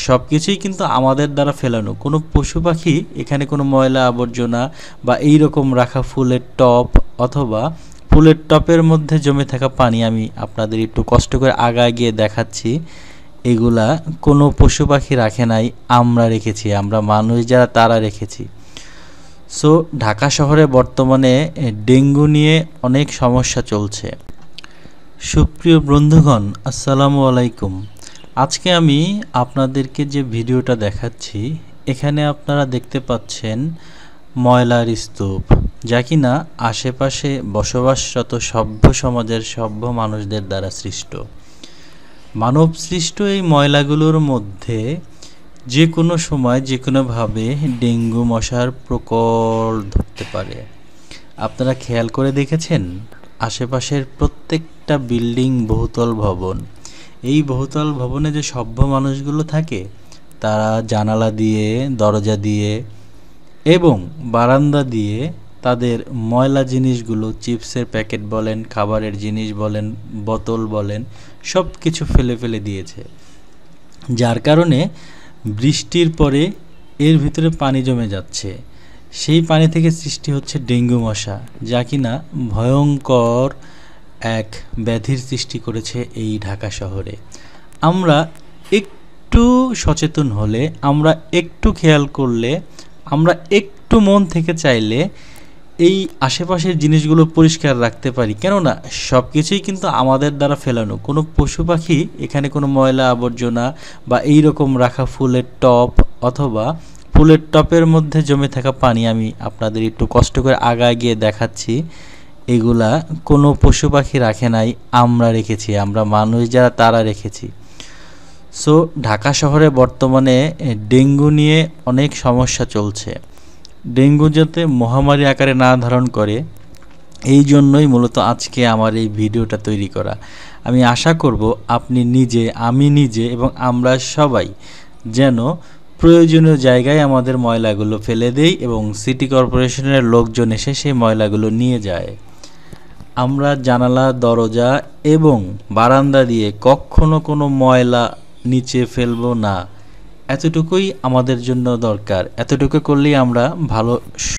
সবকিছুই কিন্তু আমাদের দ্বারা ফেলানো। কোনো পশু পাখি এখানে কোনো ময়লা আবর্জনা বা এই রকম রাখা ফুলের টব অথবা ফুলের টবের মধ্যে জমে থাকা পানি আমি আপনাদের একটু কষ্ট করে আগায় গিয়ে দেখাচ্ছি। এগুলা কোনো পশু পাখি রাখে নাই, আমরা রেখেছি, আমরা মানুষ যারা তারা রেখেছি। সো ঢাকা শহরে বর্তমানে ডেঙ্গু নিয়ে অনেক সমস্যা চলছে। সুপ্রিয় বন্ধুগণ, আসসালামু আলাইকুম। আজকে আমি আপনাদেরকে যে ভিডিওটা দেখাচ্ছি, এখানে আপনারা দেখতে পাচ্ছেন ময়লার স্তূপ, যা কিনা আশেপাশে বসবাসরত সভ্য সমাজের সভ্য মানুষদের দ্বারা সৃষ্ট। মানব সৃষ্ট এই ময়লাগুলোর মধ্যে যে কোনো সময় যে কোনোভাবে ডেঙ্গু মশার প্রকোপ ধরতে পারে। আপনারা খেয়াল করে দেখেছেন আশেপাশের প্রত্যেকটা বিল্ডিং বহুতল ভবন, এই বহুতল ভবনে যে সভ্য মানুষগুলো থাকে তারা জানালা দিয়ে, দরজা দিয়ে এবং বারান্দা দিয়ে তাদের ময়লা জিনিসগুলো, চিপসের প্যাকেট বলেন, খাবারের জিনিস বলেন, বোতল বলেন, সব কিছু ফেলে ফেলে দিয়েছে। যার কারণে বৃষ্টির পরে এর ভিতরে পানি জমে যাচ্ছে। সেই পানি থেকে সৃষ্টি হচ্ছে ডেঙ্গু মশা, যা কিনা ভয়ঙ্কর এক ব্যাধির সৃষ্টি করেছে এই ঢাকা শহরে। আমরা একটু সচেতন হলে, আমরা একটু খেয়াল করলে, আমরা একটু মন থেকে চাইলে এই আশেপাশের জিনিসগুলো পরিষ্কার রাখতে পারি। কেননা সব কিছুই কিন্তু আমাদের দ্বারা ফেলানো। কোনো পশু পাখি এখানে কোনো ময়লা আবর্জনা বা এই রকম রাখা ফুলের টব অথবা ফুলের টবের মধ্যে জমে থাকা পানি আমি আপনাদের একটু কষ্ট করে আগায় গিয়ে দেখাচ্ছি। এগুলা কোনো পশু পাখি রাখে নাই, আমরা রেখেছি, আমরা মানুষ যারা তারা রেখেছি। সো ঢাকা শহরে বর্তমানে ডেঙ্গু নিয়ে অনেক সমস্যা চলছে। ডেঙ্গু যাতে মহামারী আকারে না ধারণ করে, এই জন্যই মূলত আজকে আমার এই ভিডিওটা তৈরি করা। আমি আশা করব আপনি নিজে, আমি নিজে এবং আমরা সবাই যেন প্রয়োজনীয় জায়গায় আমাদের ময়লাগুলো ফেলে দেই এবং সিটি কর্পোরেশনের লোকজন এসে সেই ময়লাগুলো নিয়ে যায়। আমরা জানালা, দরজা এবং বারান্দা দিয়ে কখনো কোনো ময়লা নিচে ফেলবো না। এতটুকুই আমাদের জন্য দরকার। এতটুকু করলেই আমরা ভালো